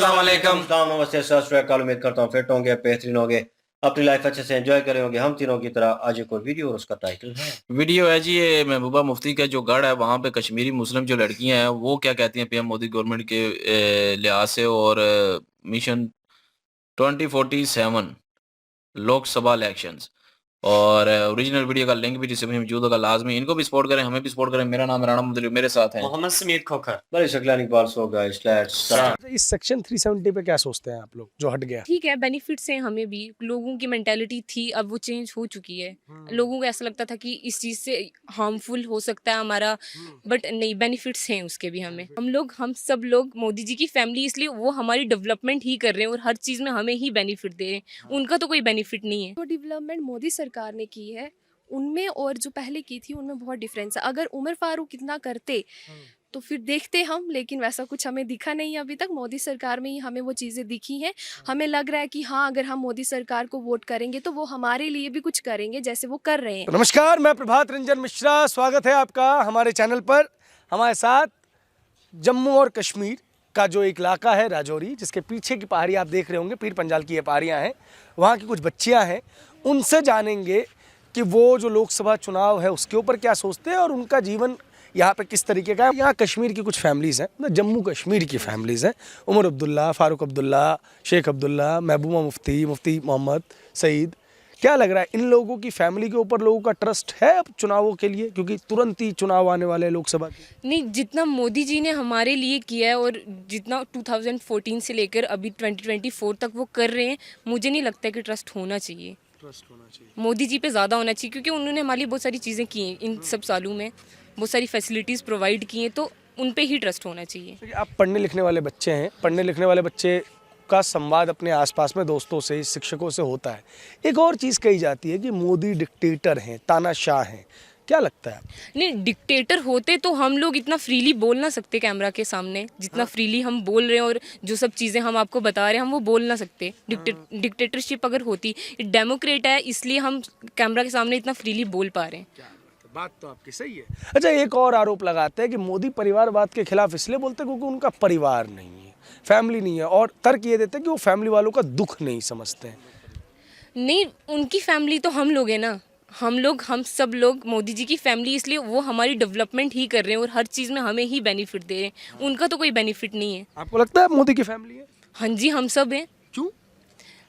अस्सलाम वालेकुम। नमस्ते, सत श्री अकाल। उम्मीद करता हूँ फिट होंगे, बेहतरीन होंगे, अपनी लाइफ अच्छे से एंजॉय करे होंगे हम तीनों की तरह। आज एक और वीडियो और उसका टाइटल है वीडियो है जी, ये महबूबा मुफ्ती का जो गढ़ है वहाँ पे कश्मीरी मुस्लिम जो लड़कियां हैं वो क्या कहती हैं पीएम मोदी गवर्नमेंट के लिहाज से और मिशन 2047 लोकसभा इलेक्शंस और ओरिजिनल वीडियो का लिंक भी डिस्क्रिप्शन में मौजूद होगा। लाजमी इनको भी सपोर्ट करें, हमें भी सपोर्ट करें। मेरा नाम राणा मुदली, मेरे साथ हैं मोहम्मद समीर खोखर। बड़ी सकलानी बाल्स हो गाइस, लेट्स स्टार्ट। इस सेक्शन 370 पे क्या सोचते हैं आप लोग जो हट गया? ठीक है, बेनिफिट्स हैं हमें भी। लोगों की मेंटालिटी थी, अब वो चेंज हो चुकी है। लोगों को ऐसा लगता था कि इस चीज़ से हार्मफुल हो सकता है हमारा, बट नहीं, बेनिफिट्स हैं उसके भी हमें। हम सब लोग मोदी जी की फैमिली, इसलिए वो हमारी डेवलपमेंट ही कर रहे हैं और हर चीज़ में हमें ही बेनिफिट दे रहे हैं। उनका तो कोई बेनिफिट नहीं है। जो डेवलपमेंट मोदी सरकार ने की है उनमें और जो पहले की थी उनमें बहुत डिफरेंस है। अगर उमर फारूक इतना करते तो फिर देखते हम, लेकिन वैसा कुछ हमें दिखा नहीं अभी तक। मोदी सरकार में ही हमें वो चीज़ें दिखी हैं। हमें लग रहा है कि हाँ, अगर हम मोदी सरकार को वोट करेंगे तो वो हमारे लिए भी कुछ करेंगे जैसे वो कर रहे हैं। तो नमस्कार, मैं प्रभात रंजन मिश्रा, स्वागत है आपका हमारे चैनल पर। हमारे साथ जम्मू और कश्मीर का जो एक इलाका है राजौरी, जिसके पीछे की पहाड़ी आप देख रहे होंगे, पीर पंजाल की ये पहाड़ियाँ हैं, वहाँ की कुछ बच्चियाँ हैं। उनसे जानेंगे कि वो जो लोकसभा चुनाव है उसके ऊपर क्या सोचते हैं और उनका जीवन यहाँ पे किस तरीके का है। यहाँ कश्मीर की कुछ फैमिलीज़ हैं, मतलब जम्मू कश्मीर की फैमिलीज़ हैं। उमर अब्दुल्ला, फारूक अब्दुल्ला, शेख अब्दुल्ला, महबूबा मुफ्ती, मुफ्ती मोहम्मद सईद। क्या लग रहा है इन लोगों की फैमिली के ऊपर लोगों का ट्रस्ट है अब चुनावों के लिए, क्योंकि तुरंत ही चुनाव आने वाले हैं लोकसभा के? नहीं, जितना मोदी जी ने हमारे लिए किया है और जितना 2014 से लेकर अभी 2024 तक वो कर रहे हैं, मुझे नहीं लगता है कि ट्रस्ट होना चाहिए। ट्रस्ट होना चाहिए, मोदी जी पे ज़्यादा होना चाहिए, क्योंकि उन्होंने हमारे लिए बहुत सारी चीज़ें की हैं इन सब सालों में, बहुत सारी फैसिलिटीज़ प्रोवाइड की हैं, तो उन पे ही ट्रस्ट होना चाहिए। क्योंकि आप पढ़ने लिखने वाले बच्चे हैं, पढ़ने लिखने वाले बच्चे का संवाद अपने आसपास में दोस्तों से, शिक्षकों से होता है। एक और चीज़ कही जाती है कि मोदी डिक्टेटर हैं, तानाशाह हैं। क्या लगता है? नहीं, डिक्टेटर होते तो हम लोग इतना फ्रीली बोल ना सकते कैमरा के सामने, जितना फ्रीली हम बोल रहे हैं और जो सब चीज़ें हम आपको बता रहे हैं हम वो बोल ना सकते। डिक्टेटरशिप अगर होती, डेमोक्रेट है इसलिए हम कैमरा के सामने इतना फ्रीली बोल पा रहे हैं। बात तो आपकी सही है। अच्छा, एक और आरोप लगाते हैं कि मोदी परिवारवाद के खिलाफ इसलिए बोलते हैं क्योंकि उनका परिवार नहीं है, फैमिली नहीं है, और तर्क ये देते हैं कि वो फैमिली वालों का दुख नहीं समझते हैं। नहीं, उनकी फैमिली तो हम लोग हैं ना। हम सब लोग मोदी जी की फैमिली, इसलिए वो हमारी डेवलपमेंट ही कर रहे हैं और हर चीज़ में हमें ही बेनिफिट दे रहे हैं। उनका तो कोई बेनिफिट नहीं है। आपको लगता है मोदी की फैमिली है? हाँ जी, हम सब हैं। क्यों?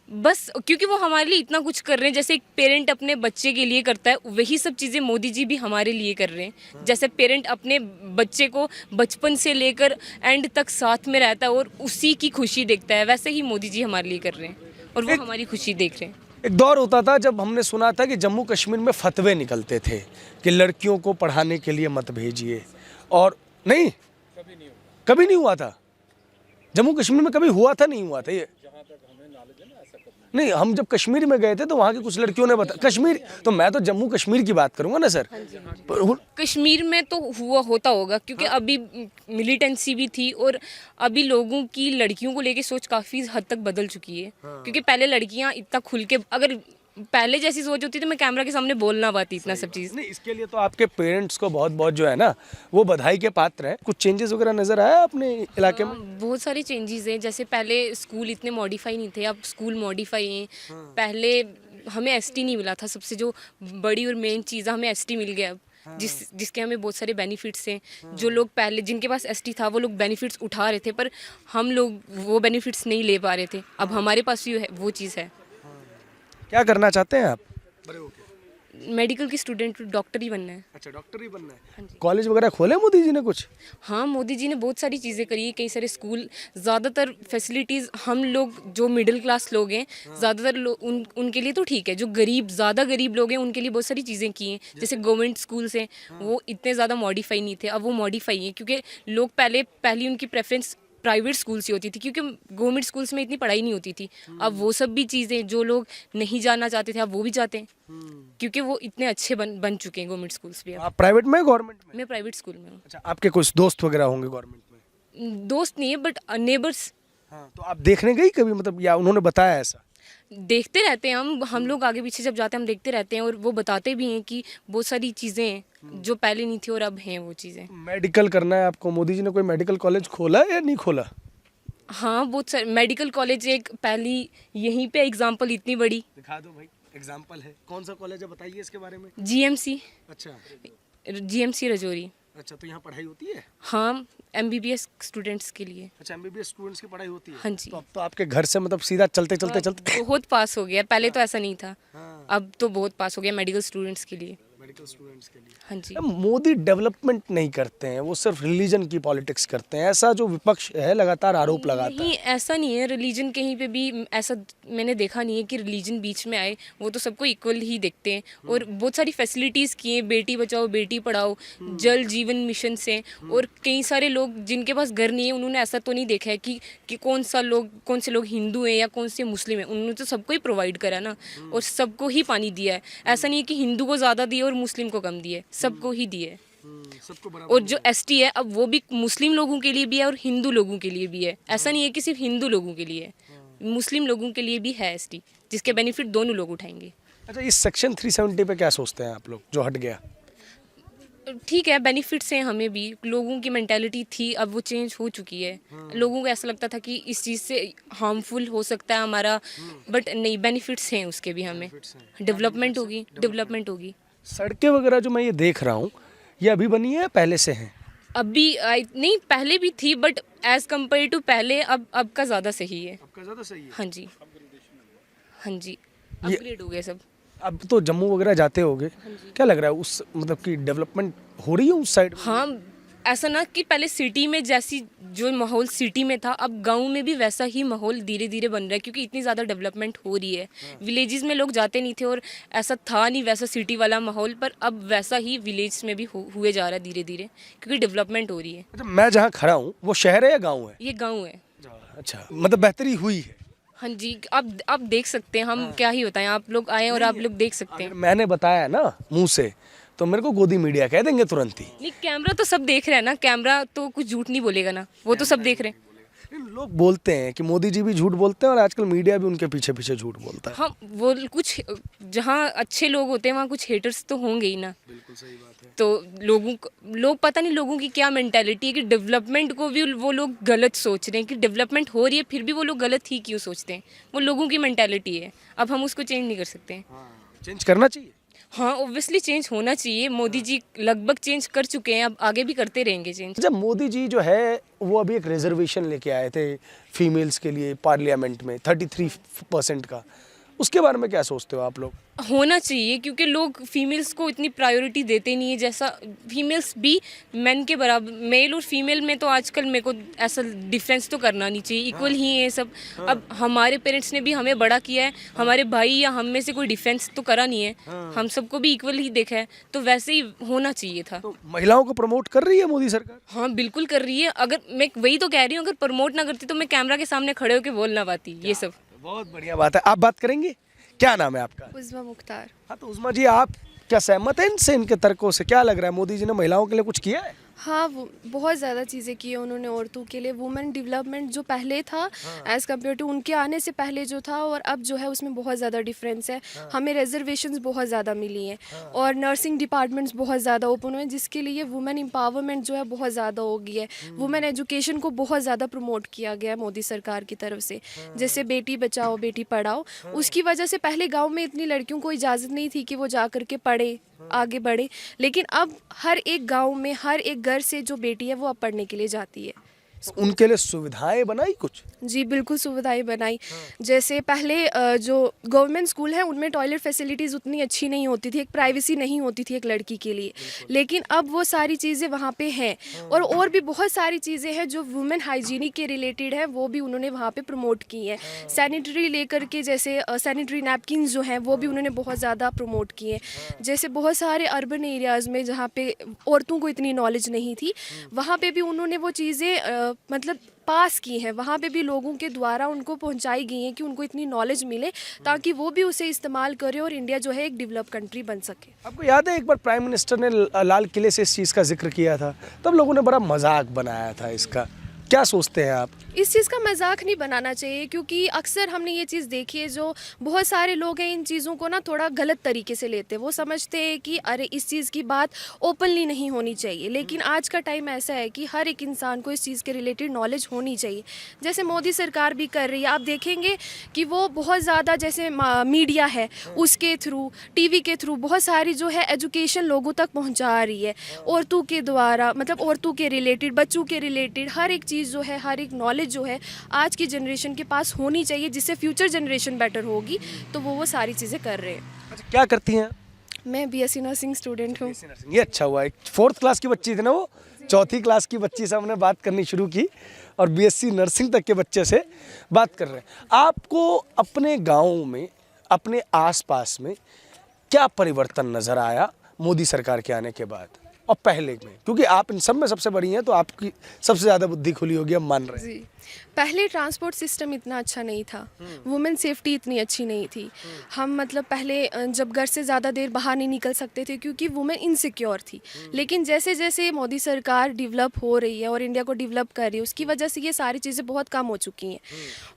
बस क्योंकि वो हमारे लिए इतना कुछ कर रहे हैं। जैसे एक पेरेंट अपने बच्चे के लिए करता है, वही सब चीज़ें मोदी जी भी हमारे लिए कर रहे हैं। जैसे पेरेंट अपने बच्चे को बचपन से लेकर एंड तक साथ में रहता है और उसी की खुशी देखता है, वैसे ही मोदी जी हमारे लिए कर रहे हैं और वो हमारी खुशी देख रहे हैं। एक दौर होता था जब हमने सुना था कि जम्मू कश्मीर में फतवे निकलते थे कि लड़कियों को पढ़ाने के लिए मत भेजिए, और नहीं, कभी नहीं हुआ था जम्मू कश्मीर में, कभी हुआ था, नहीं हुआ था ये। नहीं, हम जब कश्मीर में गए थे तो वहाँ की कुछ लड़कियों ने बताया। कश्मीर तो मैं तो जम्मू कश्मीर की बात करूँगा ना सर। कश्मीर में तो होता होगा, क्योंकि अभी मिलिटेंसी भी थी और अभी लोगों की लड़कियों को लेके सोच काफ़ी हद तक बदल चुकी है। क्योंकि पहले लड़कियां इतना खुल के, अगर पहले जैसी सोच होती तो मैं कैमरा के सामने बोल ना पाती इतना सब चीज़। नहीं, इसके लिए तो आपके पेरेंट्स को बहुत बहुत जो है ना वो बधाई के पात्र है। कुछ चेंजेस वगैरह नजर आया अपने इलाके में? बहुत सारे चेंजेस हैं। जैसे पहले स्कूल इतने मॉडिफाई नहीं थे, अब स्कूल मॉडिफाई हैं। पहले हमें एसटी नहीं मिला था, सबसे जो बड़ी और मेन चीज़ है, हमें एसटी मिल गया अब। जिसके हमें बहुत सारे बेनिफिट्स हैं। जो लोग पहले, जिनके पास एसटी था, वो लोग बेनिफिट्स उठा रहे थे, पर हम लोग वो बेनिफिट्स नहीं ले पा रहे थे। अब हमारे पास भी वो चीज़ है। क्या करना चाहते हैं आप बड़े होके? मेडिकल की स्टूडेंट, डॉक्टर ही बनना है। अच्छा, डॉक्टर ही बनना है। हाँ जी। कॉलेज वगैरह खोले मोदी जी ने कुछ? हाँ, मोदी जी ने बहुत सारी चीज़ें करी है, कई सारे स्कूल, ज़्यादातर फैसिलिटीज़ हम लोग जो मिडिल क्लास लोग हैं, ज़्यादातर उनके लिए तो ठीक है। जो ज़्यादा गरीब लोग हैं उनके लिए बहुत सारी चीज़ें की हैं। जैसे गवर्नमेंट स्कूल्स हैं, वो इतने ज़्यादा मॉडिफाई नहीं थे, अब वो मॉडिफाई हैं। क्योंकि लोग पहली उनकी प्रेफरेंस प्राइवेट स्कूल से होती थी, क्योंकि गवर्नमेंट स्कूल्स में इतनी पढ़ाई नहीं होती थी। अब वो सब भी चीज़ें जो लोग नहीं जाना चाहते थे, अब वो भी जाते हैं, क्योंकि वो इतने अच्छे बन चुके हैं गवर्नमेंट स्कूल्स भी। आप प्राइवेट में, गवर्नमेंट में? मैं प्राइवेट स्कूल में हूँ। अच्छा, आपके कुछ दोस्त वगैरह होंगे गवर्नमेंट में? दोस्त नहीं है, बट नेबर्स। हाँ, तो आप देखने गई कभी, मतलब, या उन्होंने बताया ऐसा? देखते रहते हैं हम लोग आगे पीछे जब जाते हैं हम देखते रहते हैं, और वो बताते भी हैं कि बहुत सारी चीज़ें हैं जो पहले नहीं थी और अब हैं वो चीज़ें। मेडिकल करना है आपको, मोदी जी ने कोई मेडिकल कॉलेज खोला या नहीं खोला? हाँ बहुत सारे मेडिकल कॉलेज एक पहली यहीं पे एग्जांपल इतनी बड़ी दिखा दो भाई, एग्जाम्पल है। कौन सा कॉलेज है बताइए इसके बारे में। जीएमसी अच्छा रजौरी। अच्छा, तो यहाँ पढ़ाई होती है? हाँ एमबीबीएस स्टूडेंट्स के लिए। अच्छा, एमबीबीएस स्टूडेंट्स की पढ़ाई होती है? हाँ जी। तो अब तो आपके घर से मतलब सीधा चलते चलते चलते बहुत पास हो गया, पहले तो ऐसा नहीं था, हाँ, अब तो बहुत पास हो गया मेडिकल स्टूडेंट्स के लिए। मेडिकल स्टूडेंट्स के लिए। हाँ जी। मोदी डेवलपमेंट नहीं करते हैं, वो सिर्फ रिलीजन की पॉलिटिक्स करते हैं, ऐसा जो विपक्ष है लगातार आरोप लगाता नहीं है। ऐसा नहीं है, रिलीजन कहीं पे भी ऐसा मैंने देखा नहीं है कि रिलीजन बीच में आए। वो तो सबको इक्वल ही देखते हैं और बहुत सारी फैसिलिटीज़ की हैं, बेटी बचाओ बेटी पढ़ाओ, जल जीवन मिशन से। और कई सारे लोग जिनके पास घर नहीं है उन्होंने ऐसा तो नहीं देखा है कि कौन से लोग हिंदू हैं या कौन से मुस्लिम हैं, उन्होंने तो सबको ही प्रोवाइड करा ना, और सबको ही पानी दिया है। ऐसा नहीं है कि हिंदू को ज़्यादा दिए और मुस्लिम को कम दिए, सबको ही दिए। सबको बराबर। और जो एसटी है अब वो भी मुस्लिम लोगों के लिए भी है और हिंदू लोगों के लिए भी है। ऐसा नहीं है कि सिर्फ हिंदू लोगों के लिए है, मुस्लिम लोगों के लिए भी है एसटी, जिसके बेनिफिट दोनों लोग उठाएंगे। अच्छा, इस सेक्शन 370 पे क्या सोचते हैं आप लोग जो हट गया? ठीक है, बेनिफिट्स हैं हमें भी। लोगों की मेंटालिटी थी, अब वो चेंज हो चुकी है। लोगों को ऐसा लगता था कि इस चीज़ से हार्मफुल हो सकता है हमारा, बट नहीं, बेनिफिट्स हैं उसके भी हमें। डेवलपमेंट होगी। सड़कें वगैरह जो मैं ये देख रहा हूँ, ये अभी बनी है पहले से हैं? अभी नहीं, पहले भी थी बट एज कम्पेयर टू पहले अब का ज़्यादा सही है। आपका ज़्यादा सही है। हाँ जी, हाँ जी, अपग्रेड हो गया सब। अब तो जम्मू वगैरह जाते होगे, क्या लग रहा है उस मतलब कि डेवलपमेंट हो रही है उस साइड? हाँ, ऐसा ना कि पहले सिटी में जैसी जो माहौल सिटी में था, अब गांव में भी वैसा ही माहौल धीरे धीरे बन रहा है, क्योंकि इतनी ज़्यादा डेवलपमेंट हो रही है। विलेजेस में लोग जाते नहीं थे और ऐसा था नहीं वैसा सिटी वाला माहौल, पर अब वैसा ही विलेज में भी हुए जा रहा है धीरे धीरे, क्योंकि डेवलपमेंट हो रही है। अच्छा, मैं जहाँ खड़ा हूँ वो शहर है या गाँव है? ये गाँव है। अच्छा, मतलब बेहतरी हुई है। हाँ जी, आप देख सकते हैं, हम क्या ही बताएं, आप लोग आए और आप लोग देख सकते हैं। अगर मैंने बताया ना मुंह से तो मेरे को गोदी मीडिया कह देंगे तुरंत ही। नहीं, कैमरा तो सब देख रहे हैं ना, कैमरा तो कुछ झूठ नहीं बोलेगा ना, वो तो सब देख रहे हैं। लोग बोलते हैं कि मोदी जी भी झूठ बोलते हैं और आजकल मीडिया भी उनके पीछे पीछे झूठ बोलता है। हाँ, वो कुछ जहाँ अच्छे लोग होते हैं वहाँ कुछ हेटर्स तो होंगे ही ना। बिल्कुल सही बात है। तो लोग पता नहीं लोगों की क्या मेंटालिटी है कि डेवलपमेंट को भी वो लोग गलत सोच रहे हैं, कि डेवलपमेंट हो रही है फिर भी वो लोग गलत ही क्यों सोचते हैं। वो लोगों की मेंटालिटी है, अब हम उसको चेंज नहीं कर सकते। चेंज करना चाहिए। हाँ, ऑब्वियसली चेंज होना चाहिए। मोदी जी लगभग चेंज कर चुके हैं, अब आगे भी करते रहेंगे चेंज। जब मोदी जी जो है वो अभी एक रिजर्वेशन लेके आए थे फीमेल्स के लिए पार्लियामेंट में 33% का, उसके बारे में क्या सोचते हो आप लोग? होना चाहिए, क्योंकि लोग फीमेल्स को इतनी प्रायोरिटी देते नहीं है, जैसा फीमेल्स भी मेन के बराबर। मेल और फीमेल में तो आजकल मेरे को ऐसा डिफरेंस तो करना नहीं चाहिए, इक्वल ही है सब। अब हमारे पेरेंट्स ने भी हमें बड़ा किया है, हमारे भाई या हम में से कोई डिफरेंस तो करा नहीं है, हम सबको भी इक्वल ही देखा है, तो वैसे ही होना चाहिए था। तो महिलाओं को प्रमोट कर रही है मोदी सरकार? हाँ बिल्कुल कर रही है। अगर मैं वही तो कह रही हूँ, अगर प्रमोट ना करती तो मैं कैमरा के सामने खड़े होकर बोल ना पाती ये सब। बहुत बढ़िया बात है। आप बात करेंगे? क्या नाम है आपका? उज़्मा मुख्तार। हाँ, तो उज़्मा जी आप क्या सहमत हैं इनसे, इनके तर्कों से? क्या लग रहा है मोदी जी ने महिलाओं के लिए कुछ किया है? हाँ, वो बहुत ज़्यादा चीज़ें की है उन्होंने औरतों के लिए। वुमेन डेवलपमेंट जो पहले था एज़ कम्पेयर टू उनके आने से पहले जो था और अब जो है उसमें बहुत ज़्यादा डिफरेंस है। हमें रिजर्वेशंस बहुत ज़्यादा मिली हैं और नर्सिंग डिपार्टमेंट्स बहुत ज़्यादा ओपन हुए, जिसके लिए वुमेन एम्पावरमेंट जो है बहुत ज़्यादा हो गई है। वुमेन एजुकेशन को बहुत ज़्यादा प्रमोट किया गया है मोदी सरकार की तरफ से, जैसे बेटी बचाओ बेटी पढ़ाओ। उसकी वजह से पहले गाँव में इतनी लड़कियों को इजाज़त नहीं थी कि वो जा कर के पढ़े आगे बढ़े, लेकिन अब हर एक गांव में हर एक घर से जो बेटी है वो अब पढ़ने के लिए जाती है। उनके लिए सुविधाएं बनाई कुछ? जी बिल्कुल, सुविधाएं बनाई। जैसे पहले जो गवर्नमेंट स्कूल हैं उनमें टॉयलेट फैसिलिटीज़ उतनी अच्छी नहीं होती थी, एक प्राइवेसी नहीं होती थी एक लड़की के लिए, लेकिन अब वो सारी चीज़ें वहाँ पे हैं। और भी बहुत सारी चीज़ें हैं जो वुमेन हाइजीनिक के रिलेटेड है, वो भी उन्होंने वहाँ पे प्रमोट की हैं। सैनिटरी लेकर के, जैसे सैनिटरी नैपकिन्स जो हैं वो भी उन्होंने बहुत ज़्यादा प्रमोट किए। जैसे बहुत सारे अर्बन एरियाज़ में जहाँ पे औरतों को इतनी नॉलेज नहीं थी, वहाँ पे भी उन्होंने वो चीज़ें मतलब पास की हैं, वहाँ पे भी लोगों के द्वारा उनको पहुँचाई गई हैं कि उनको इतनी नॉलेज मिले ताकि वो भी उसे इस्तेमाल करें और इंडिया जो है एक डेवलप कंट्री बन सके। आपको याद है एक बार प्राइम मिनिस्टर ने लाल किले से इस चीज़ का जिक्र किया था, तब लोगों ने बड़ा मजाक बनाया था इसका, क्या सोचते हैं आप? इस चीज़ का मजाक नहीं बनाना चाहिए, क्योंकि अक्सर हमने ये चीज़ देखी है, जो बहुत सारे लोग हैं इन चीज़ों को ना थोड़ा गलत तरीके से लेते हैं। वो समझते हैं कि अरे इस चीज़ की बात ओपनली नहीं होनी चाहिए, लेकिन आज का टाइम ऐसा है कि हर एक इंसान को इस चीज़ के रिलेटेड नॉलेज होनी चाहिए। जैसे मोदी सरकार भी कर रही है, आप देखेंगे कि वो बहुत ज़्यादा जैसे मीडिया है उसके थ्रू, टीवी के थ्रू बहुत सारी जो है एजुकेशन लोगों तक पहुँचा रही है। औरतों के द्वारा, मतलब औरतों के रिलेटेड, बच्चों के रिलेटेड हर एक चीज़ जो है, हर एक नॉलेज जो है आज की जनरेशन के पास होनी चाहिए, जिससे फ्यूचर जनरेशन बेटर होगी। तो वो सारी चीज़ें कर रहे हैं। अच्छा, क्या करती हैं? मैं बीएससी नर्सिंग स्टूडेंट हूँ। ये अच्छा हुआ है, 4th क्लास की बच्ची थी ना वो, 4th क्लास की बच्ची से हमने बात करनी शुरू की और बीएससी नर्सिंग तक के बच्चे से बात कर रहे हैं। आपको अपने गाँव में, अपने आसपास में क्या परिवर्तन नज़र आया मोदी सरकार के आने के बाद और पहले में? क्योंकि आप इन सब में सबसे बड़ी हैं, तो आपकी सबसे ज़्यादा बुद्धि खुली होगी, हम मान रहे हैं। जी, पहले ट्रांसपोर्ट सिस्टम इतना अच्छा नहीं था, वुमेन सेफ्टी इतनी अच्छी नहीं थी। हम मतलब पहले जब घर से ज़्यादा देर बाहर नहीं निकल सकते थे, क्योंकि वुमेन इनसिक्योर थी। लेकिन जैसे जैसे मोदी सरकार डेवलप हो रही है और इंडिया को डेवलप कर रही है, उसकी वजह से ये सारी चीज़ें बहुत कम हो चुकी हैं।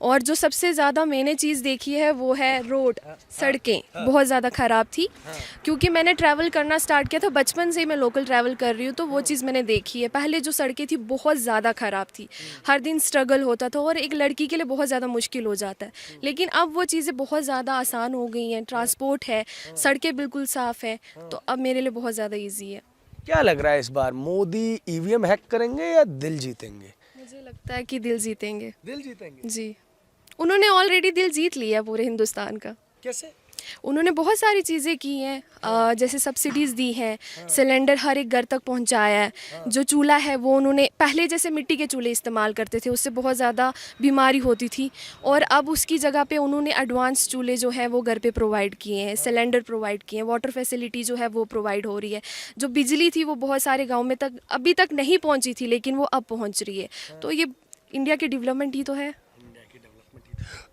और जो सबसे ज़्यादा मैंने चीज़ देखी है वो है रोड, सड़कें बहुत ज़्यादा ख़राब थी। क्योंकि मैंने ट्रैवल करना स्टार्ट किया था, बचपन से ही मैं लोकल ट्रैवल कर रही हूँ, तो वो चीज़ मैंने देखी है। पहले जो सड़कें थी बहुत ज़्यादा ख़राब थी, हर दिन स्ट्रगल होता था और एक लड़की के लिए बहुत ज़्यादा मुश्किल हो जाता है। लेकिन अब वो चीज़ें बहुत ज़्यादा आसान हो गई हैं, ट्रांसपोर्ट है, सड़कें बिल्कुल साफ़ हैं, तो अब मेरे लिए बहुत ज़्यादा ईजी है। क्या लग रहा है इस बार मोदी ईवीएम हैक करेंगे या दिल जीतेंगे? मुझे लगता है कि दिल जीतेंगे। दिल जीतेंगे। जी, उन्होंने ऑलरेडी दिल जीत लिया पूरे हिंदुस्तान का। कैसे? उन्होंने बहुत सारी चीज़ें की हैं, जैसे सब्सिडीज़ दी हैं, सिलेंडर हर एक घर तक पहुंचाया है। जो चूल्हा है वो उन्होंने, पहले जैसे मिट्टी के चूल्हे इस्तेमाल करते थे, उससे बहुत ज़्यादा बीमारी होती थी, और अब उसकी जगह पे उन्होंने एडवांस चूल्हे जो है वो घर पे प्रोवाइड किए हैं, सिलेंडर प्रोवाइड किए हैं, वाटर फैसिलिटी जो है वो प्रोवाइड हो रही है। जो बिजली थी वो बहुत सारे गाँव में तक अभी तक नहीं पहुँची थी, लेकिन वो अब पहुँच रही है। तो ये इंडिया की डेवलपमेंट ही तो है।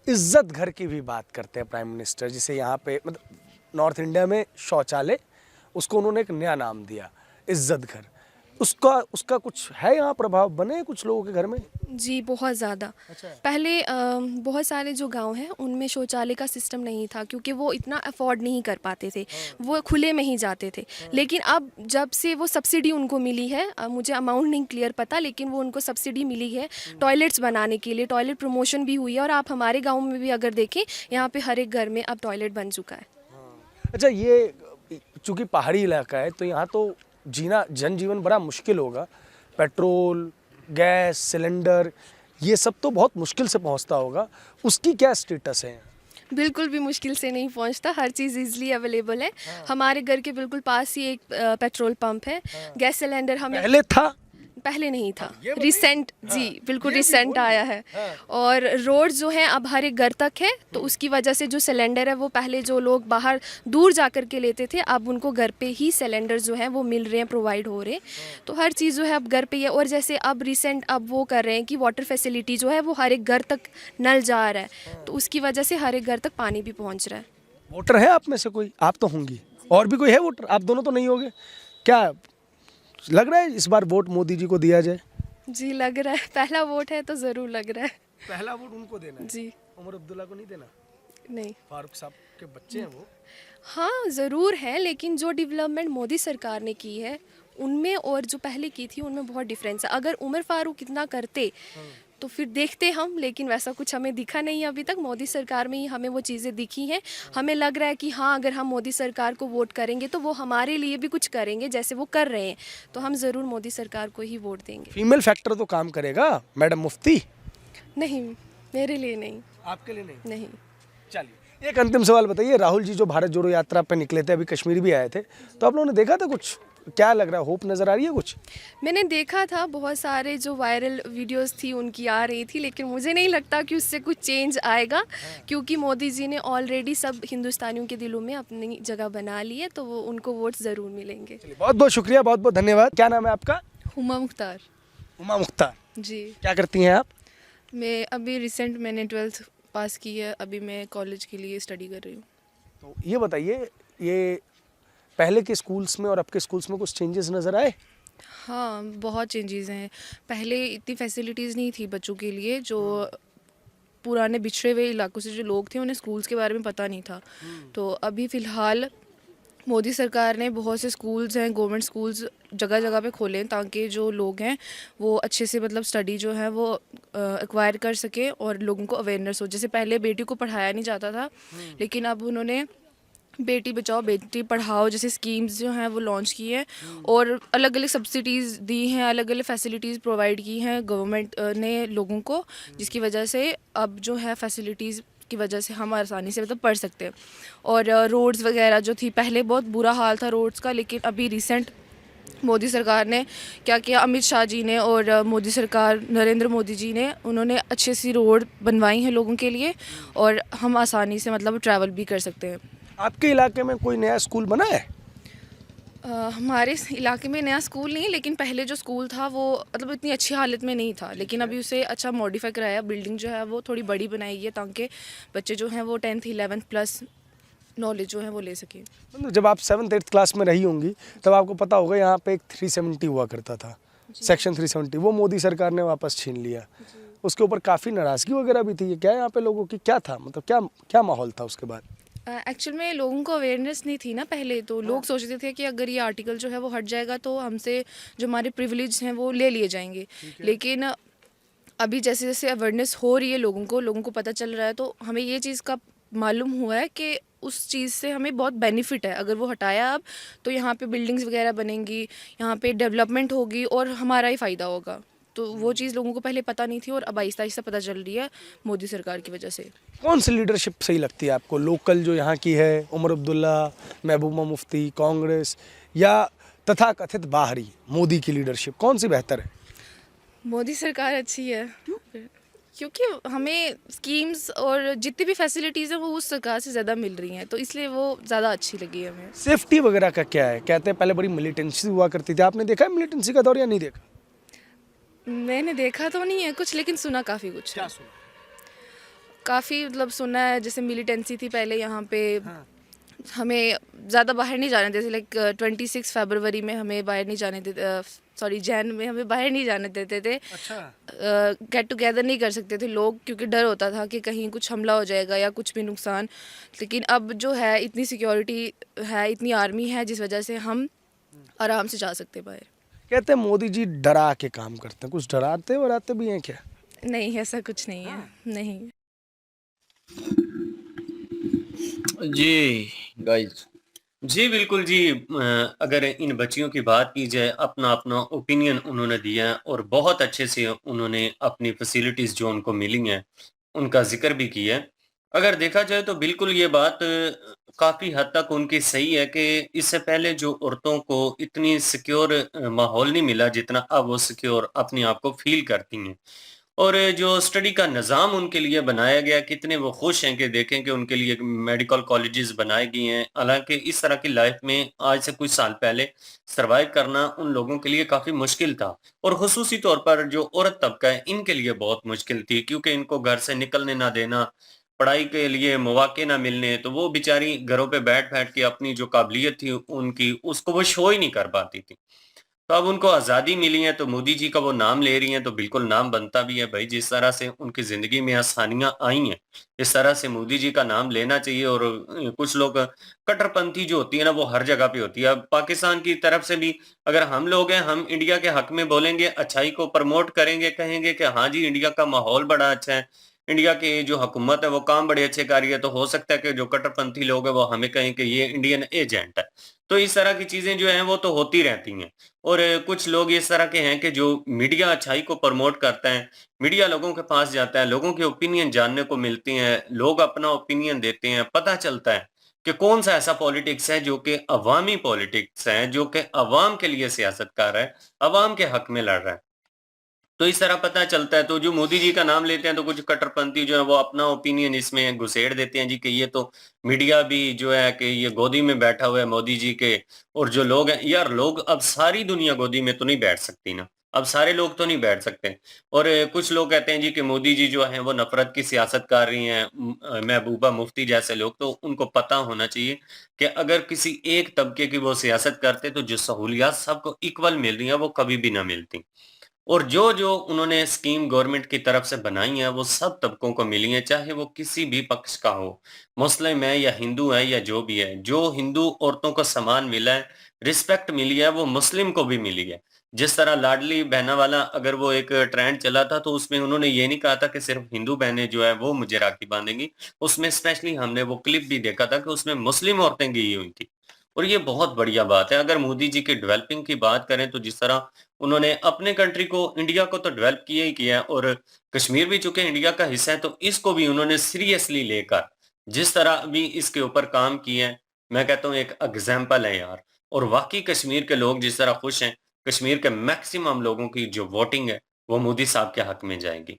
इज्जत घर की भी बात करते हैं प्राइम मिनिस्टर, जिसे यहाँ पे मतलब नॉर्थ इंडिया में शौचालय, उसको उन्होंने एक नया नाम दिया, इज्जत घर। उसका कुछ है यहाँ प्रभाव बने कुछ लोगों के घर में? जी, बहुत ज़्यादा। अच्छा। पहले बहुत सारे जो गांव हैं उनमें शौचालय का सिस्टम नहीं था, क्योंकि वो इतना अफोर्ड नहीं कर पाते थे, वो खुले में ही जाते थे। लेकिन अब जब से वो सब्सिडी उनको मिली है, मुझे अमाउंट नहीं क्लियर पता, लेकिन वो उनको सब्सिडी मिली है टॉयलेट्स बनाने के लिए, टॉयलेट प्रमोशन भी हुई है। और आप हमारे गाँव में भी अगर देखें, यहाँ पर हर एक घर में अब टॉयलेट बन चुका है। अच्छा, ये चूँकि पहाड़ी इलाका है तो यहाँ तो जीना, जनजीवन बड़ा मुश्किल होगा। पेट्रोल, गैस, सिलेंडर, ये सब तो बहुत मुश्किल से पहुँचता होगा, उसकी क्या स्टेटस है? बिल्कुल भी मुश्किल से नहीं पहुंचता, हर चीज़ इजीली अवेलेबल है। हमारे घर के बिल्कुल पास ही एक पेट्रोल पंप है। गैस सिलेंडर हमें पहले था? पहले नहीं था, रिसेंट, जी बिल्कुल रिसेंट आया है। और रोड जो है अब हर एक घर तक है, तो उसकी वजह से जो सिलेंडर है वो पहले जो लोग बाहर दूर जा कर के लेते थे, अब उनको घर पे ही सिलेंडर जो है वो मिल रहे हैं, प्रोवाइड हो रहे हैं। तो हर चीज़ जो है अब घर पे ही है। और जैसे अब रिसेंट अब वो कर रहे हैं कि वाटर फैसिलिटी जो है वो हर एक घर तक नल जा रहा है, तो उसकी वजह से हर एक घर तक पानी भी पहुँच रहा है। वोटर है आप में से कोई? आप तो होंगी, और भी कोई है वोटर? आप दोनों तो नहीं होगे। क्या लग रहा है इस बार वोट मोदी जी को दिया जाए? जी लग रहा है, पहला वोट है तो ज़रूर लग रहा है। पहला वोट उनको देना है? जी। उमर अब्दुल्ला को नहीं देना? नहीं, फारूक साहब के बच्चे हैं वो। हाँ ज़रूर है, लेकिन जो डेवलपमेंट मोदी सरकार ने की है उनमें और जो पहले की थी उनमें बहुत डिफरेंस है। अगर उमर फारूक इतना करते तो फिर देखते हम, लेकिन वैसा कुछ हमें दिखा नहीं अभी तक। मोदी सरकार में ही हमें वो चीज़ें दिखी हैं। हमें लग रहा है कि हाँ, अगर हम मोदी सरकार को वोट करेंगे तो वो हमारे लिए भी कुछ करेंगे, जैसे वो कर रहे हैं, तो हम ज़रूर मोदी सरकार को ही वोट देंगे। फीमेल फैक्टर तो काम करेगा मैडम मुफ्ती? नहीं, मेरे लिए नहीं। आपके लिए नहीं? नहीं। चलिए, एक अंतिम सवाल बताइए। राहुल जी जो भारत जोड़ो यात्रा पे निकले थे, अभी कश्मीर भी आए थे, तो आप लोगों ने देखा था कुछ? क्या लग रहा है, होप नज़र आ रही है कुछ? मैंने देखा था, बहुत सारे जो वायरल वीडियोस थी उनकी आ रही थी, लेकिन मुझे नहीं लगता कि उससे कुछ चेंज आएगा, क्योंकि मोदी जी ने ऑलरेडी सब हिंदुस्तानियों के दिलों में अपनी जगह बना ली है, तो वो उनको वोट ज़रूर मिलेंगे। बहुत बहुत शुक्रिया, बहुत बहुत धन्यवाद। क्या नाम है आपका? हुमा मुख्तार। उमा मुख्तार जी, क्या करती हैं आप? मैं अभी रिसेंट मैंने 12th पास की है, अभी मैं कॉलेज के लिए स्टडी कर रही हूँ। तो ये बताइए, ये पहले के स्कूल्स में और अब के स्कूल्स में कुछ चेंजेस नज़र आए? हाँ, बहुत चेंजेस हैं। पहले इतनी फैसिलिटीज़ नहीं थी बच्चों के लिए, जो पुराने बिछड़े हुए इलाकों से जो लोग थे उन्हें स्कूल्स के बारे में पता नहीं था। तो अभी फ़िलहाल मोदी सरकार ने बहुत से स्कूल्स हैं, गवर्नमेंट स्कूल्स जगह जगह पे खोले हैं, ताकि जो लोग हैं वो अच्छे से मतलब स्टडी जो है वो एक्वायर कर सके और लोगों को अवेयरनेस हो। जैसे पहले बेटी को पढ़ाया नहीं जाता था, लेकिन अब उन्होंने बेटी बचाओ बेटी पढ़ाओ जैसे स्कीम्स जो हैं वो लॉन्च की हैं, और अलग अलग सब्सिडीज़ दी हैं, अलग अलग फैसिलिटीज़ प्रोवाइड की हैं गवर्नमेंट ने लोगों को, जिसकी वजह से अब जो है फैसिलिटीज़ की वजह से हम आसानी से मतलब पढ़ सकते हैं। और रोड्स वगैरह जो थी, पहले बहुत बुरा हाल था रोड्स का, लेकिन अभी रिसेंट मोदी सरकार ने क्या किया, अमित शाह जी ने और मोदी सरकार नरेंद्र मोदी जी ने, उन्होंने अच्छी सी रोड बनवाई हैं लोगों के लिए, और हम आसानी से मतलब ट्रैवल भी कर सकते हैं। आपके इलाके में कोई नया स्कूल बना है? हमारे इस इलाके में नया स्कूल नहीं है, लेकिन पहले जो स्कूल था वो मतलब इतनी अच्छी हालत में नहीं था, लेकिन अभी उसे अच्छा मॉडिफाई कराया। बिल्डिंग जो है वो थोड़ी बड़ी बनाई है, ताकि बच्चे जो हैं वो 10th 11th प्लस नॉलेज जो है वो ले सकें। मतलब जब आप 7th 8th क्लास में रही होंगी तब आपको पता होगा यहाँ पे एक 370 हुआ करता था, सेक्शन 370, वो मोदी सरकार ने वापस छीन लिया। उसके ऊपर काफ़ी नाराज़गी वगैरह भी थी। ये क्या यहाँ पे लोगों की क्या था, मतलब क्या क्या माहौल था उसके बाद? एक्चुअल में लोगों को अवेयरनेस नहीं थी ना पहले, तो लोग सोचते थे कि अगर ये आर्टिकल जो है वो हट जाएगा तो हमसे जो हमारे प्रिविलेज हैं वो ले लिए जाएंगे। लेकिन अभी जैसे जैसे अवेयरनेस हो रही है, लोगों को पता चल रहा है, तो हमें ये चीज़ का मालूम हुआ है कि उस चीज़ से हमें बहुत बेनिफिट है। अगर वो हटाया अब, तो यहाँ पे बिल्डिंग्स वगैरह बनेंगी, यहाँ पे डेवलपमेंट होगी और हमारा ही फ़ायदा होगा। तो वो चीज़ लोगों को पहले पता नहीं थी, और अब आहिस्ता आहिस्ता पता चल रही है मोदी सरकार की वजह से। कौन सी लीडरशिप सही लगती है आपको? लोकल जो यहाँ की है, उमर अब्दुल्ला, महबूबा मुफ्ती, कांग्रेस, या तथाकथित बाहरी मोदी की लीडरशिप, कौन सी बेहतर है? मोदी सरकार अच्छी है। क्योंकि हमें स्कीम्स और जितनी भी फैसिलिटीज़ हैं वो उस सरकार से ज़्यादा मिल रही हैं, तो इसलिए वो ज़्यादा अच्छी लगी हमें। सेफ्टी वगैरह का क्या है? कहते हैं पहले बड़ी मिलिटेंसी हुआ करती थी, आपने देखा है मिलिटेंसी का दौर या नहीं देखा? मैंने देखा तो नहीं है कुछ, लेकिन सुना काफ़ी कुछ है। काफ़ी मतलब सुना है, जैसे मिलिटेंसी थी पहले यहाँ पे। हमें ज़्यादा बाहर नहीं जाने देते, लाइक 26 फरवरी में हमें बाहर नहीं जाने देते, सॉरी जैन में हमें बाहर नहीं जाने देते थे। गेट टुगेदर नहीं कर सकते थे लोग, क्योंकि डर होता था कि कहीं कुछ हमला हो जाएगा या कुछ भी नुकसान। लेकिन अब जो है इतनी सिक्योरिटी है, इतनी आर्मी है, जिस वजह से हम आराम से जा सकते हैं बाहर। कहते हैं मोदी जी डरा के काम करते हैं, कुछ डराते वराते भी हैं क्या? नहीं, ऐसा कुछ नहीं है। नहीं। जी गाइस, जी बिल्कुल जी। अगर इन बच्चियों की बात की जाए, अपना अपना ओपिनियन उन्होंने दिया है और बहुत अच्छे से उन्होंने अपनी फैसिलिटीज़ जो उनको मिली हैं, उनका ज़िक्र भी किया है। अगर देखा जाए तो बिल्कुल ये बात काफ़ी हद तक उनकी सही है कि इससे पहले जो औरतों को इतनी सिक्योर माहौल नहीं मिला, जितना अब वो सिक्योर अपने आप को फ़ील करती हैं। और जो स्टडी का निज़ाम उनके लिए बनाया गया, कितने वो खुश हैं कि देखें कि उनके लिए मेडिकल कॉलेजेस बनाए गए हैं। हालाँकि इस तरह की लाइफ में आज से कुछ साल पहले सर्वाइव करना उन लोगों के लिए काफ़ी मुश्किल था, और ख़ुसूसी तौर पर जो औरत तबका है, इनके लिए बहुत मुश्किल थी, क्योंकि इनको घर से निकलने ना देना, पढ़ाई के लिए मौके ना मिलने, तो वो बेचारी घरों पे बैठ-बैठ के अपनी जो काबिलियत थी उनकी, उसको वो शो ही नहीं कर पाती थी। तो अब उनको आज़ादी मिली है, तो मोदी जी का वो नाम ले रही हैं, तो बिल्कुल नाम बनता भी है भाई। जिस तरह से उनकी ज़िंदगी में आसानियाँ आई हैं, इस तरह से मोदी जी का नाम लेना चाहिए। और कुछ लोग कट्टरपंथी जो होती है ना, वो हर जगह पे होती है। अब पाकिस्तान की तरफ से भी अगर हम लोग हैं, हम इंडिया के हक में बोलेंगे, अच्छाई को प्रमोट करेंगे, कहेंगे कि हाँ जी, इंडिया का माहौल बड़ा अच्छा है, इंडिया की जो हुकूमत है वो काम बड़े अच्छे कर रही है, तो हो सकता है कि जो कट्टरपंथी लोग हैं वो हमें कहें कि ये इंडियन एजेंट है। तो इस तरह की चीज़ें जो हैं वो तो होती रहती हैं। और कुछ लोग इस तरह के हैं कि जो मीडिया अच्छाई को प्रमोट करता है, मीडिया लोगों के पास जाता है, लोगों के ओपिनियन जानने को मिलते हैं, लोग अपना ओपिनियन देते हैं, पता चलता है कि कौन-सा ऐसा पॉलिटिक्स है जो कि अवामी पॉलिटिक्स है, जो कि अवाम के लिए सियासत कर रहा है, अवाम के हक में लड़ रहा है। तो इस तरह पता चलता है। तो जो मोदी जी का नाम लेते हैं, तो कुछ कट्टरपंथी जो है वो अपना ओपिनियन इसमें घुसेड़ देते हैं जी, कि ये तो मीडिया भी जो है कि ये गोदी में बैठा हुआ है मोदी जी के। और जो लोग हैं यार, लोग अब सारी दुनिया गोदी में तो नहीं बैठ सकती ना। अब सारे लोग तो नहीं बैठ सकते। और कुछ लोग कहते हैं जी कि मोदी जी जो हैं वो नफ़रत की सियासत कर रही हैं, महबूबा मुफ्ती जैसे लोग, तो उनको पता होना चाहिए कि अगर किसी एक तबके की वो सियासत करते तो जो सहूलियात सबको इक्वल मिल रही हैं वो कभी भी ना मिलती। और जो उन्होंने स्कीम गवर्नमेंट की तरफ से बनाई है वो सब तबकों को मिली है, चाहे वो किसी भी पक्ष का हो, मुस्लिम है या हिंदू है या जो भी है। जो हिंदू औरतों को सम्मान मिला है, रिस्पेक्ट मिली है, वो मुस्लिम को भी मिली है। जिस तरह लाडली बहना वाला अगर वो एक ट्रेंड चला था तो उसमें उन्होंने ये नहीं कहा था कि सिर्फ हिंदू बहनें जो है वो मुझे राखी बांधेंगी, उसमें स्पेशली हमने वो क्लिप भी देखा था कि उसमें मुस्लिम औरतें गई हुई थी। और ये बहुत बढ़िया बात है। अगर मोदी जी की डेवलपिंग की बात करें तो जिस तरह उन्होंने अपने कंट्री को, इंडिया को तो डेवलप किया ही किया है, और कश्मीर भी चूंकि इंडिया का हिस्सा है तो इसको भी उन्होंने सीरियसली लेकर जिस तरह अभी इसके ऊपर काम किया है, मैं कहता हूँ एक एग्जाम्पल है यार। और वाकई कश्मीर के लोग जिस तरह खुश हैं, कश्मीर के मैक्सिमम लोगों की जो वोटिंग है वो मोदी साहब के हक में जाएगी।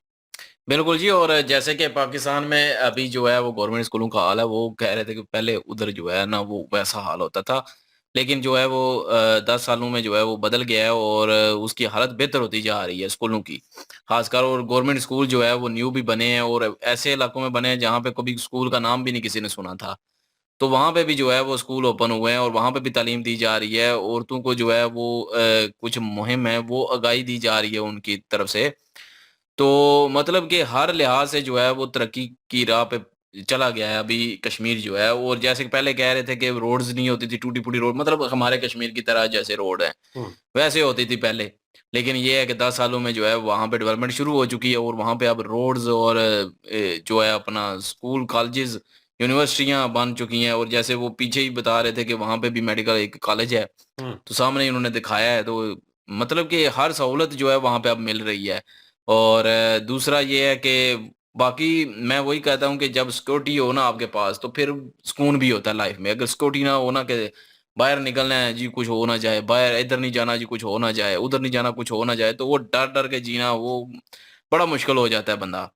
बिल्कुल जी। और जैसे कि पाकिस्तान में अभी जो है वो गवर्नमेंट स्कूलों का हाल है, वो कह रहे थे कि पहले उधर जो है ना वो वैसा हाल होता था। लेकिन जो है वो 10 सालों में जो है वो बदल गया है और उसकी हालत बेहतर होती जा रही है स्कूलों की। ख़ासकर और गवर्नमेंट स्कूल जो है वो न्यू भी बने हैं और ऐसे इलाकों में बने हैं जहाँ पे कभी स्कूल का नाम भी नहीं किसी ने सुना था। तो वहाँ पे भी जो है वो स्कूल ओपन हुए हैं और वहाँ पे भी तालीम दी जा रही है। औरतों को जो है वो कुछ मुहिम है वो आगाही दी जा रही है उनकी तरफ से। तो मतलब कि हर लिहाज से जो है वो तरक्की की राह पे चला गया है अभी कश्मीर जो है। और जैसे कि पहले कह रहे थे कि रोड्स नहीं होती थी, टूटी-फूटी रोड, मतलब हमारे कश्मीर की तरह जैसे रोड है, हम्म। वैसे होती थी पहले। लेकिन ये है कि 10 सालों में जो है वहाँ पे डेवलपमेंट शुरू हो चुकी है और वहाँ पे अब रोड्स और जो है अपना स्कूल, कॉलेजेस, यूनिवर्सिटियाँ बन चुकी हैं। और जैसे वो पीछे ही बता रहे थे कि वहाँ पे भी मेडिकल एक कॉलेज है, हम्म। तो सामने ही उन्होंने दिखाया है। तो मतलब कि हर सहूलत जो है वहाँ पे अब मिल रही है। और दूसरा ये है कि बाकी मैं वही कहता हूँ कि जब सिक्योरिटी हो ना आपके पास तो फिर सुकून भी होता है लाइफ में। अगर सिक्योरिटी ना हो ना कि बाहर निकलना है जी कुछ हो ना जाए, बाहर इधर नहीं जाना जी कुछ हो ना जाए, उधर नहीं जाना कुछ हो ना जाए, तो वो डर-डर के जीना वो बड़ा मुश्किल हो जाता है बंदा।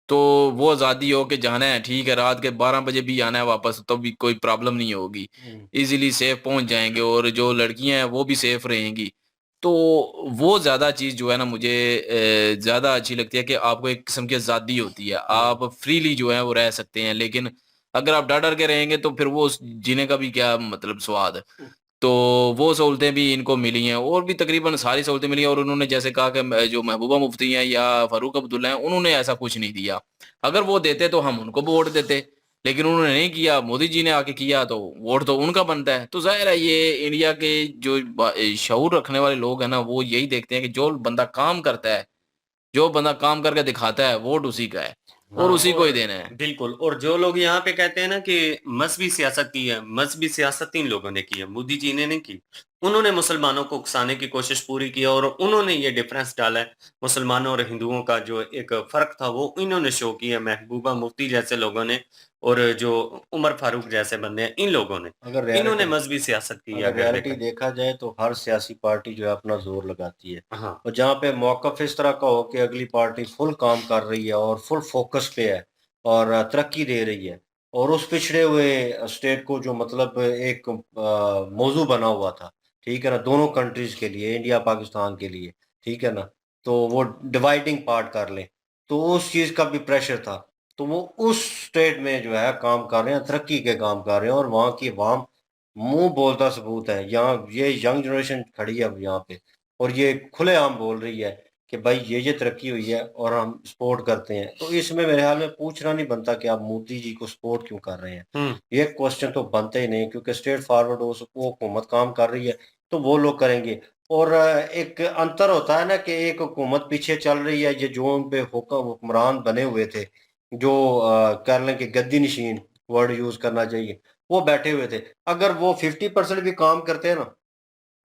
तो वो आज़ादी हो के जाना है, ठीक है, रात के 12 बजे भी आना है वापस तो भी कोई प्रॉब्लम नहीं होगी। हम्म। ईज़िली सेफ पहुँच जाएँगे और जो लड़कियाँ हैं वो भी सेफ रहेंगी। तो वो ज़्यादा चीज़ जो है ना मुझे ज़्यादा अच्छी लगती है कि आपको एक किस्म की आज़ादी होती है। हम्म। आप फ्रीली जो है वो रह सकते हैं। लेकिन अगर आप डर-डर के रहेंगे तो फिर वो उस जीने का भी क्या मतलब स्वाद। तो वो सहूलतें भी इनको मिली हैं और भी तकरीबन सारी सहूलतें मिली हैं। और उन्होंने जैसे कहा कि जो महबूबा मुफ्ती हैं या फ़ारूक अब्दुल्ला हैं, उन्होंने ऐसा कुछ नहीं दिया। अगर वो देते तो हम उनको वोट देते, लेकिन उन्होंने नहीं किया, मोदी जी ने आके किया तो वोट तो उनका बनता है। तो ज़ाहिर है ये इंडिया के जो शऊर रखने वाले लोग हैं ना, वो यही देखते हैं कि जो बंदा काम करता है, जो बंदा काम करके दिखाता है, वोट उसी का है और हाँ, उसी को ही और देना है। बिल्कुल। और जो लोग यहाँ पे कहते हैं ना कि मज़हबी सियासत की है, मज़हबी सियासत इन लोगों ने की है, मोदी जी ने नहीं की। उन्होंने मुसलमानों को उकसाने की कोशिश पूरी की है और उन्होंने ये डिफरेंस डाला है। मुसलमानों और हिंदुओं का जो एक फ़र्क था वो इन्होंने शो किया, महबूबा मुफ्ती जैसे लोगों ने और जो उमर फारूक जैसे बंदे हैं, इन लोगों ने। अगर इन्होंने रियलिटी मज़हबी सियासत की है अगर अगर रियलिटी देखा देखा जाए तो हर सियासी पार्टी जो है अपना जोर लगाती है। हाँ। और जहाँ पे मौकफ इस तरह का हो कि अगली पार्टी फुल काम कर रही है और फुल फोकस पे है और तरक्की दे रही है और उस पिछड़े हुए स्टेट को जो मतलब एक मौजू बना हुआ था, ठीक है ना, दोनों कंट्रीज के लिए, इंडिया पाकिस्तान के लिए, ठीक है ना, तो वो डिवाइडिंग पार्ट कर लें, तो उस चीज़ का भी प्रेशर था। तो वो उस स्टेट में जो है काम कर रहे हैं, तरक्की के काम कर रहे हैं और वहाँ की अवाम मुंह बोलता सबूत है। यहाँ ये यंग जनरेशन खड़ी है अब यहाँ पे और ये खुलेआम बोल रही है कि भाई ये तरक्की हुई है और हम सपोर्ट करते हैं। तो इसमें मेरे ख्याल में पूछना नहीं बनता कि आप मोदी जी को सपोर्ट क्यों कर रहे हैं। हुँ। ये क्वेश्चन तो बनता ही नहीं, क्योंकि स्ट्रेट फॉरवर्ड वो हुकूमत काम कर रही है तो वो लोग करेंगे। और एक अंतर होता है ना कि एक हुकूमत पीछे चल रही है, ये जो उन पे हुक्मरान बने हुए थे, जो कह लें कि गद्दी नशीन वर्ड यूज करना चाहिए, वो बैठे हुए थे। अगर वो 50% भी काम करते हैं ना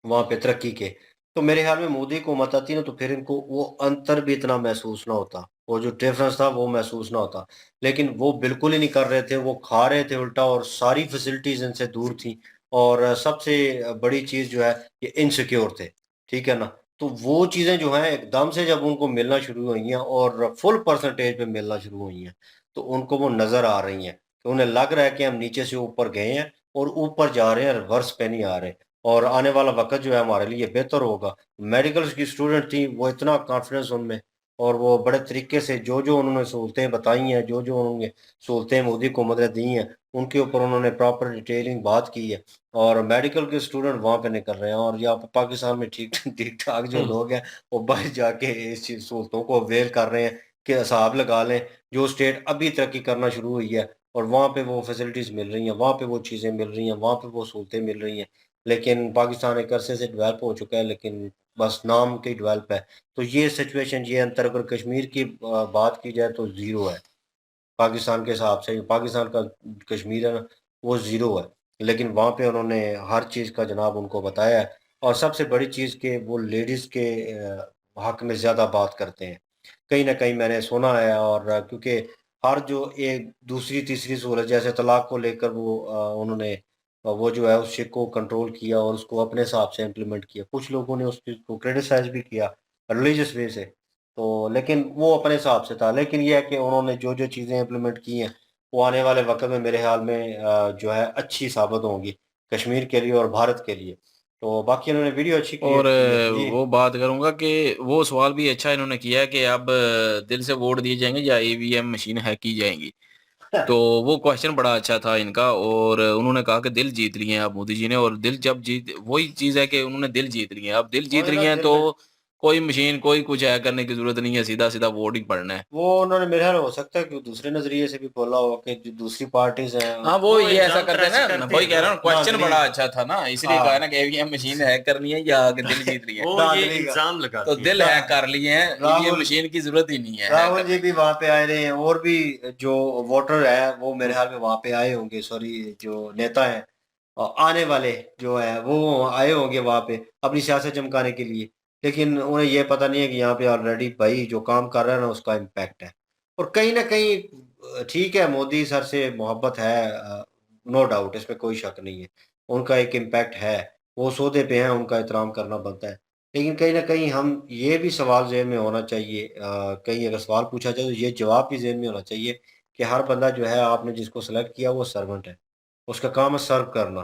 वहाँ पे तरक्की के, तो मेरे ख्याल में मोदी हुकूमत आती ना तो फिर इनको वो अंतर भी इतना महसूस ना होता। वो जो डिफरेंस था वो महसूस ना होता। लेकिन वो बिल्कुल ही नहीं कर रहे थे, वो खा रहे थे उल्टा और सारी फैसिलिटीज़ इनसे दूर थी। और सबसे बड़ी चीज़ जो है ये इनसिक्योर थे, ठीक है ना? तो वो चीज़ें जो हैं एकदम से जब उनको मिलना शुरू हुई हैं और फुल परसेंटेज पे मिलना शुरू हुई हैं, तो उनको वो नज़र आ रही हैं। कि उन्हें लग रहा है कि हम नीचे से ऊपर गए हैं और ऊपर जा रहे हैं, रिवर्स पे नहीं आ रहे। और आने वाला वक़्त जो है हमारे लिए बेहतर होगा। मेडिकल्स की स्टूडेंट थी, वो इतना कॉन्फिडेंस उनमें और वो बड़े तरीके से जो-जो उन्होंने सहूलतें बताई हैं, जो-जो उन्होंने सहूलतें मोदी हुकूमत ने दी हैं, उनके ऊपर उन्होंने प्रॉपर डिटेलिंग बात की है और मेडिकल के स्टूडेंट वहाँ पे निकल रहे हैं और यहाँ पे पाकिस्तान में ठीक-ठाक जो लोग हैं, वो बाहर जाके इस चीज़ सहूलतों को अवेल कर रहे हैं कि हिसाब लगा लें, जो स्टेट अभी तरक्की करना शुरू हुई है और वहाँ पे वो फैसिलिटीज़ मिल रही हैं, वहाँ पे वो चीज़ें मिल रही हैं, वहाँ पे वो सहूलतें मिल रही हैं। लेकिन पाकिस्तान एक अरसे से डेवलप हो चुका है, लेकिन बस नाम के डेवलप है। तो ये सिचुएशन, ये अंतर अगर कश्मीर की बात की जाए तो ज़ीरो है। पाकिस्तान के हिसाब से पाकिस्तान का कश्मीर है ना, वो ज़ीरो है। लेकिन वहाँ पे उन्होंने हर चीज़ का जनाब उनको बताया है और सबसे बड़ी चीज़ कि वो लेडीज़ के हक़ में ज़्यादा बात करते हैं। कहीं न कहीं मैंने सुना है और क्योंकि हर जो एक दूसरी तीसरी सूरत जैसे तलाक को लेकर वो उन्होंने वो जो है उस चीज़ को कंट्रोल किया और उसको अपने हिसाब से इम्प्लीमेंट किया। कुछ लोगों ने उस चीज़ को क्रिटिसाइज़ भी किया रिलीजियस वे से। तो लेकिन वो अपने हिसाब से था। लेकिन ये है कि उन्होंने जो-जो चीज़ें इम्प्लीमेंट की हैं, वो आने वाले वक़्त में मेरे ख़्याल में जो है अच्छी साबित होंगी, कश्मीर के लिए और भारत के लिए। तो बाकी उन्होंने वीडियो अच्छी और क्रिएट की है। जी। वो बात करूँगा कि वो सवाल भी अच्छा इन्होंने किया है कि अब दिल से वोट दिए जाएँगे या ईवीएम मशीन हैक की जाएँगी। तो वो क्वेश्चन बड़ा अच्छा था इनका और उन्होंने कहा कि दिल जीत लिए हैं अब मोदी जी ने और दिल जब जीत वही चीज़ है कि उन्होंने दिल जीत लिए हैं। अब दिल जीत वही ना लिए हैं दिल में तो कोई मशीन, कोई कुछ हैक करने की ज़रूरत नहीं है, सीधा-सीधा वोट ही पड़ना है। वो उन्होंने मेरे ख़्याल हो सकता है कि दूसरे नज़रिए से भी बोला होगा कि जो दूसरी पार्टीज़ हैं हाँ, वो वो ये ऐसा इल्ज़ाम करते तराशी हैं ना, करते वही हैं कह रहा ना। हूँ क्वेश्चन धांधली बड़ा अच्छा था ना, इसलिए कहा हाँ, ना कि ईवीएम मशीन हैक करनी है या कि दिल जीत लिए हैं। वो ये धांधली का। इल्ज़ाम तो लगाती हैं। दिल रा हैक कर लिए हैं, ईवीएम राहुल मशीन की ज़रूरत ही नहीं है हैक राहुल जी करने भी की। वहाँ पे आए रहे हैं और भी जो वोटर हैं वो मेरे ख्याल में वहाँ पे आए होंगे, सॉरी जो नेता हैं आने वाले जो है वो आए होंगे वहाँ पे अपनी सियासत चमकाने के लिए। लेकिन उन्हें ये पता नहीं है कि यहाँ पे ऑलरेडी भाई जो काम कर रहा है ना उसका इम्पैक्ट है। और कहीं न कहीं ठीक है मोदी सर से मोहब्बत है नो डाउट इसमें कोई शक नहीं है। उनका एक इम्पैक्ट है, वो सोदे पे हैं, उनका एहतराम करना बनता है। लेकिन कहीं न कहीं हम ये भी सवाल ज़हन में होना चाहिए कहीं अगर सवाल पूछा जाए तो ये जवाब भी ज़हन में होना चाहिए कि हर बंदा जो है आपने जिसको सेलेक्ट किया वो सर्वेंट है। उसका काम है सर्व करना,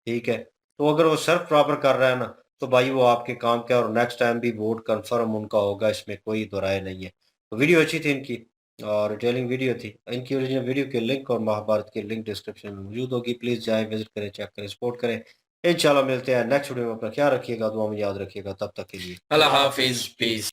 ठीक है? तो अगर वो सर्व प्रॉपर कर रहा है ना, तो भाई वो आपके काम का है और नेक्स्ट टाइम भी वोट कन्फर्म उनका होगा इसमें कोई दो राय नहीं है। तो वीडियो अच्छी थी इनकी और डिटेलिंग वीडियो थी। इनकी ओरिजिनल वीडियो के लिंक और महाभारत की लिंक डिस्क्रिप्शन में मौजूद होगी। प्लीज़ जाएँ, विज़िट करें, चेक करें, सपोर्ट करें। इंशाल्लाह मिलते हैं नेक्स्ट वीडियो में। अपना ख्याल रखिएगा, दुआ में याद रखिएगा। तब तक के लिए अल्लाह अल्लाह हाफ़िज़, हाफ़िज़, पीस। पीस।